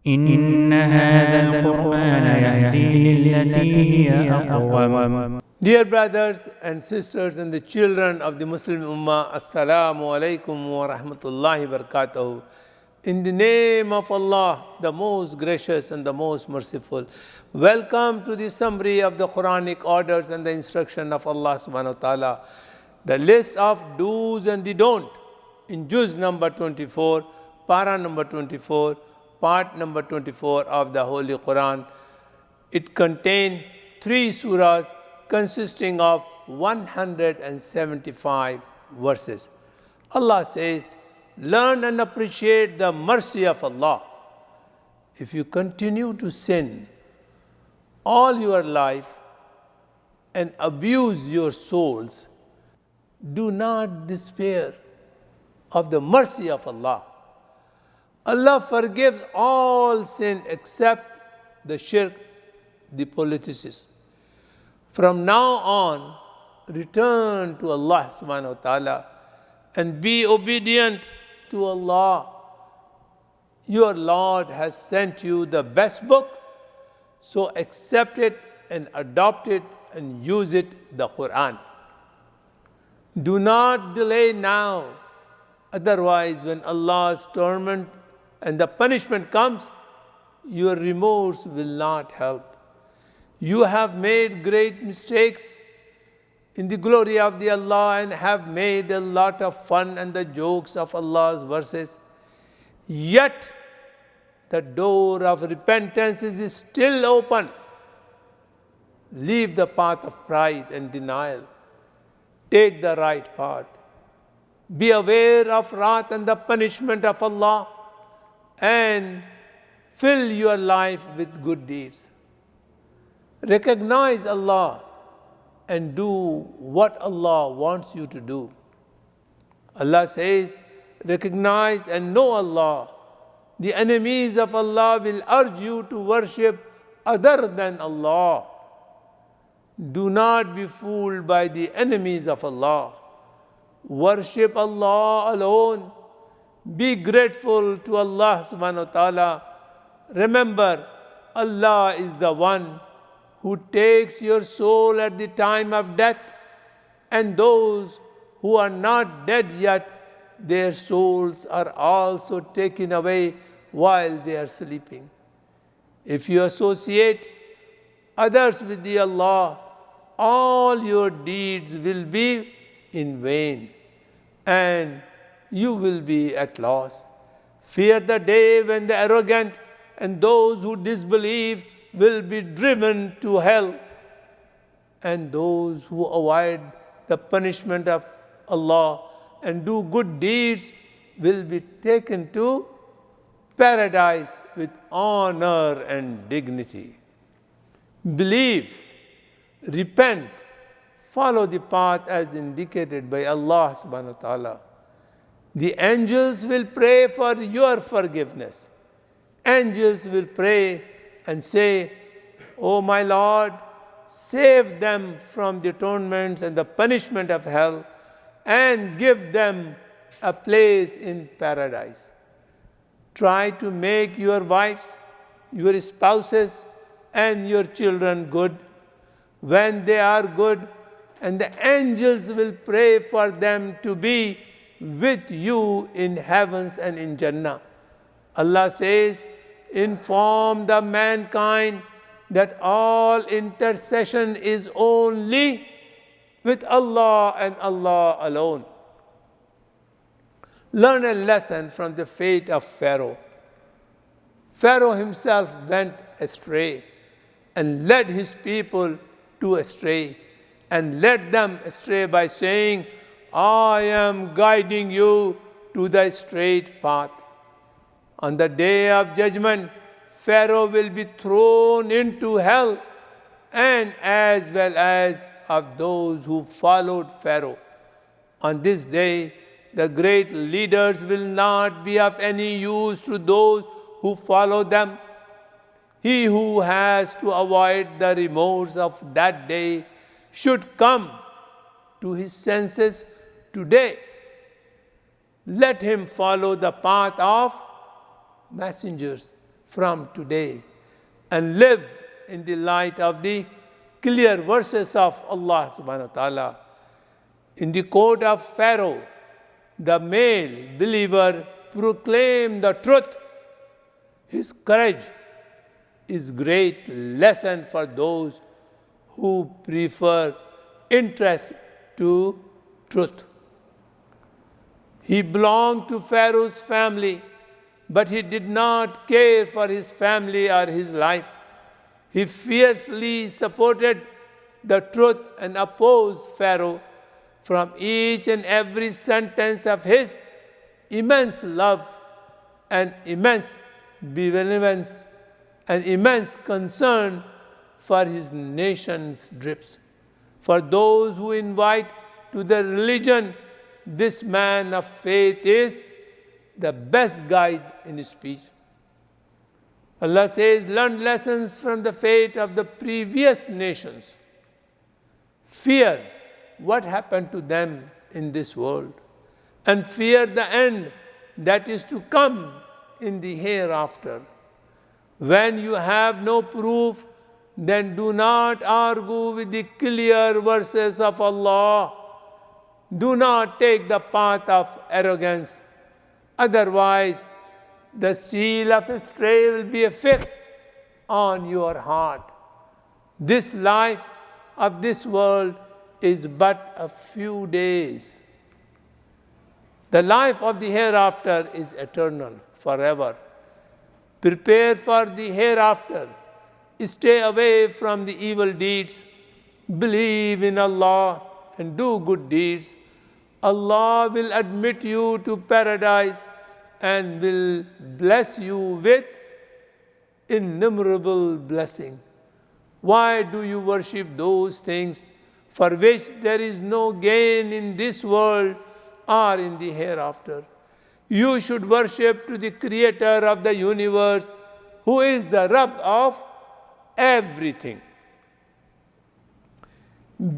إن هذا القرآن يهدي للتي هي أقوم. Dear brothers and sisters and the children of the Muslim Ummah, Assalamu alaikum wa rahmatullahi wa barakatuh. In the name of Allah, the most gracious and the most merciful, welcome to the summary of the Quranic orders and the instruction of Allah subhanahu wa ta'ala. The list of do's and the don't in juz number 24, para number 24, part number 24 of the Holy Quran. It contains 3 surahs consisting of 175 verses. Allah says, learn and appreciate the mercy of Allah. If you continue to sin all your life and abuse your souls, do not despair of the mercy of Allah. Allah forgives all sin except the shirk, the polythesis. From now on, return to Allah subhanahu wa ta'ala and be obedient to Allah. Your Lord has sent you the best book, so accept it and adopt it and use it, the Quran. Do not delay now, otherwise when Allah's torment and the punishment comes, your remorse will not help. You have made great mistakes in the glory of the Allah and have made a lot of fun and the jokes of Allah's verses. Yet the door of repentance is still open. Leave the path of pride and denial. Take the right path. Be aware of wrath and the punishment of Allah, and fill your life with good deeds. Recognize Allah and do what Allah wants you to do. Allah says, recognize and know Allah. The enemies of Allah will urge you to worship other than Allah. Do not be fooled by the enemies of Allah. Worship Allah alone. Be grateful to Allah subhanahu wa ta'ala. Remember, Allah is the one who takes your soul at the time of death, and those who are not dead yet, their souls are also taken away while they are sleeping. If you associate others with the Allah, all your deeds will be in vain, and you will be at loss. Fear the day when the arrogant and those who disbelieve will be driven to hell, and those who avoid the punishment of Allah and do good deeds will be taken to paradise with honor and dignity. Believe, repent, follow the path as indicated by Allah subhanahu wa ta'ala. The angels will pray for your forgiveness. Angels will pray and say, "O my Lord, save them from the torments and the punishment of hell, and give them a place in paradise." Try to make your wives, your spouses, and your children good. When they are good, and the angels will pray for them to be with you in heavens and in Jannah. Allah says, inform the mankind that all intercession is only with Allah and Allah alone. Learn a lesson from the fate of Pharaoh. Pharaoh himself went astray and led his people to astray, and led them astray by saying, "I am guiding you to the straight path." On the day of judgment, Pharaoh will be thrown into hell, and as well as of those who followed Pharaoh. On this day, the great leaders will not be of any use to those who follow them. He who has to avoid the remorse of that day should come to his senses today. Let him follow the path of messengers, from today and live in the light of the clear verses of Allah subhanahu wa ta'ala. In the court of Pharaoh, the male believer proclaimed the truth. His courage is great lesson for those who prefer interest to truth. He belonged to Pharaoh's family, but he did not care for his family or his life. He fiercely supported the truth and opposed Pharaoh. From each and every sentence of his, immense love and immense benevolence and immense concern for his nation's drips. For those who invite to the religion, this man of faith is the best guide in his speech. Allah says, learn lessons from the fate of the previous nations. Fear what happened to them in this world, and fear the end that is to come in the hereafter. When you have no proof, then do not argue with the clear verses of Allah. Do not take the path of arrogance. Otherwise, the seal of astray will be affixed on your heart. This life of this world is but a few days. The life of the hereafter is eternal, forever. Prepare for the hereafter. Stay away from the evil deeds. Believe in Allah and do good deeds. Allah will admit you to paradise and will bless you with innumerable blessing. Why do you worship those things for which there is no gain in this world or in the hereafter? You should worship to the Creator of the universe, who is the Rabb of everything.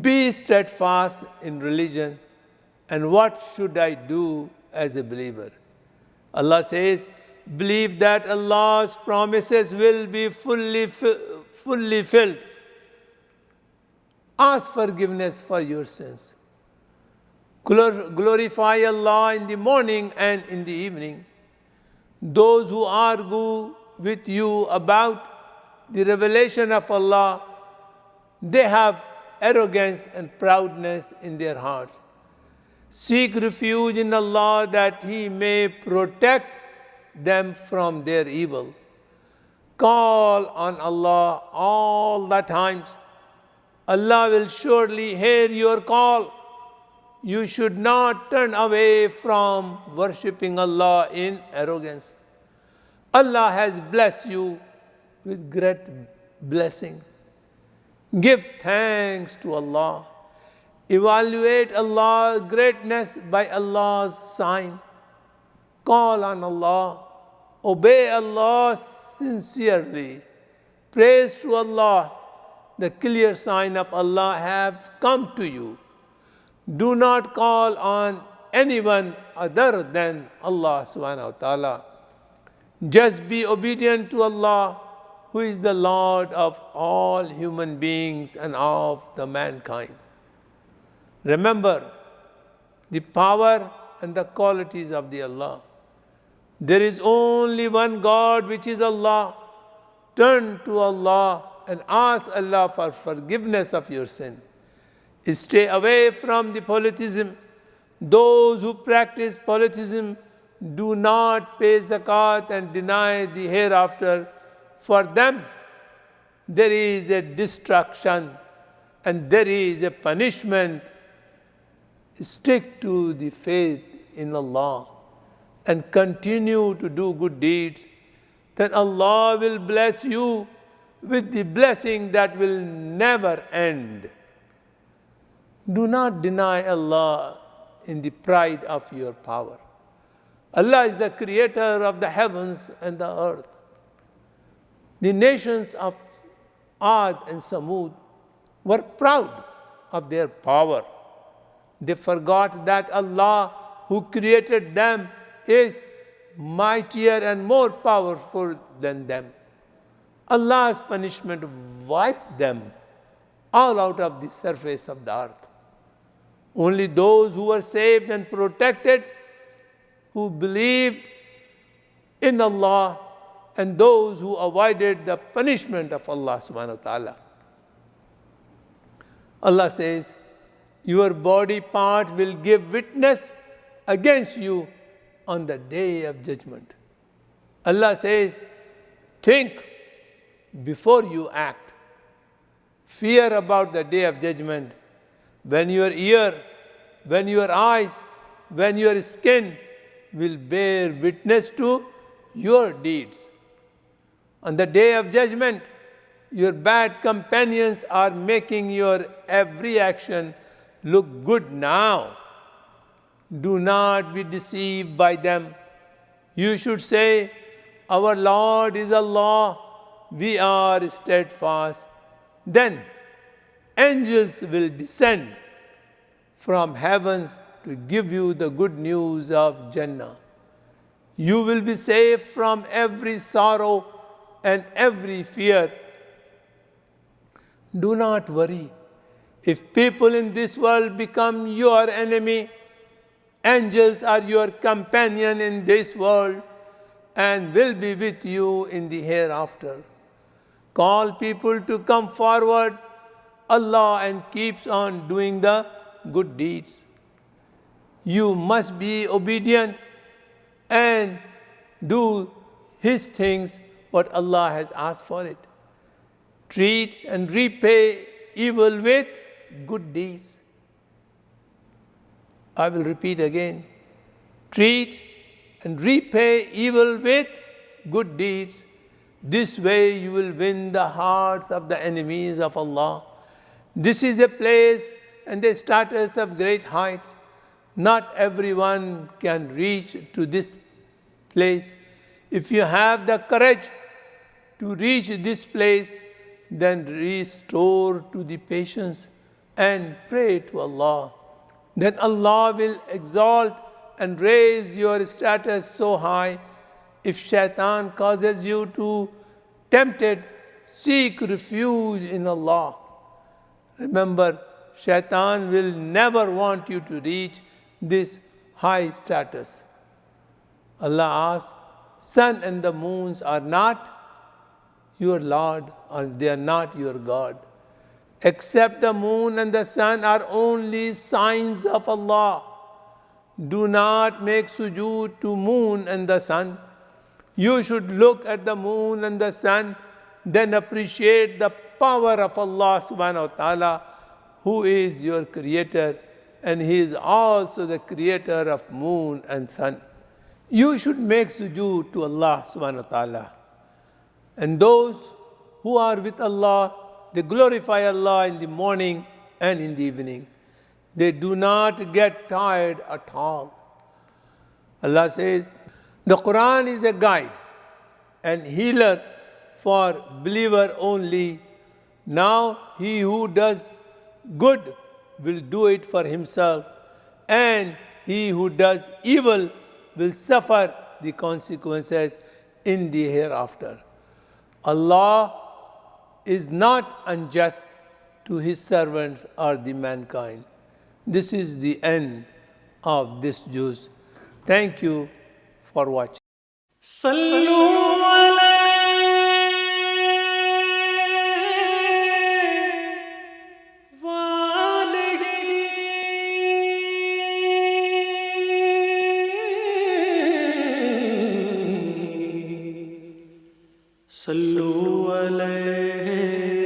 Be steadfast in religion. And what should I do as a believer? Allah says, believe that Allah's promises will be fully filled. Ask forgiveness for your sins. Glorify Allah in the morning and in the evening. Those who argue with you about the revelation of Allah, they have arrogance and proudness in their hearts. Seek refuge in Allah that He may protect them from their evil. Call on Allah all the times. Allah will surely hear your call. You should not turn away from worshipping Allah in arrogance. Allah has blessed you with great blessing. Give thanks to Allah. Evaluate Allah's greatness by Allah's sign. Call on Allah. Obey Allah sincerely. Praise to Allah. The clear sign of Allah have come to you. Do not call on anyone other than Allah subhanahu wa ta'ala. Just be obedient to Allah, who is the Lord of all human beings and of the mankind. Remember the power and the qualities of the Allah. There is only one God, which is Allah. Turn to Allah and ask Allah for forgiveness of your sin. Stay away from the politism. Those who practice politism do not pay zakat and deny the hereafter. For them, there is a destruction and there is a punishment. Stick to the faith in Allah and continue to do good deeds. Then Allah will bless you with the blessing that will never end. Do not deny Allah in the pride of your power. Allah is the creator of the heavens and the earth. The nations of Ad and Samud were proud of their power. They forgot that Allah, who created them, is mightier and more powerful than them. Allah's punishment wiped them all out of the surface of the earth. Only those who were saved and protected, who believed in Allah, and those who avoided the punishment of Allah subhanahu wa ta'ala. Allah says, your body part will give witness against you on the day of judgment. Allah says, think before you act. Fear about the day of judgment, when your ear, when your eyes, when your skin will bear witness to your deeds. On the day of judgment, your bad companions are making your every action look good now. Do not be deceived by them. You should say, our Lord is Allah, we are steadfast. Then angels will descend from heavens to give you the good news of Jannah. You will be safe from every sorrow and every fear. Do not worry. If people in this world become your enemy, angels are your companion in this world and will be with you in the hereafter. Call people to come forward, Allah, and keeps on doing the good deeds. You must be obedient and do His things, what Allah has asked for it. Treat and repay evil with good deeds. I will repeat again. Treat and repay evil with good deeds. This way you will win the hearts of the enemies of Allah. This is a place and the status of great heights. Not everyone can reach to this place. If you have the courage to reach this place, then restore to the patience and pray to Allah. Then Allah will exalt and raise your status so high. If shaitan causes you to tempted, seek refuge in Allah. Remember, shaitan will never want you to reach this high status. Allah asks, sun and the moons are not your Lord, or they are not your God. Except the moon and the sun are only signs of Allah. Do not make sujood to moon and the sun. You should look at the moon and the sun, then appreciate the power of Allah subhanahu wa ta'ala, who is your creator, and He is also the creator of moon and sun. You should make sujood to Allah subhanahu wa ta'ala. And those who are with Allah, they glorify Allah in the morning and in the evening. They do not get tired at all. Allah says, the Quran is a guide and healer for believer only. Now he who does good will do it for himself, and he who does evil will suffer the consequences in the hereafter. Allah is not unjust to His servants or the mankind. This is the end of this juz. Thank you for watching. सल्लु अलैहि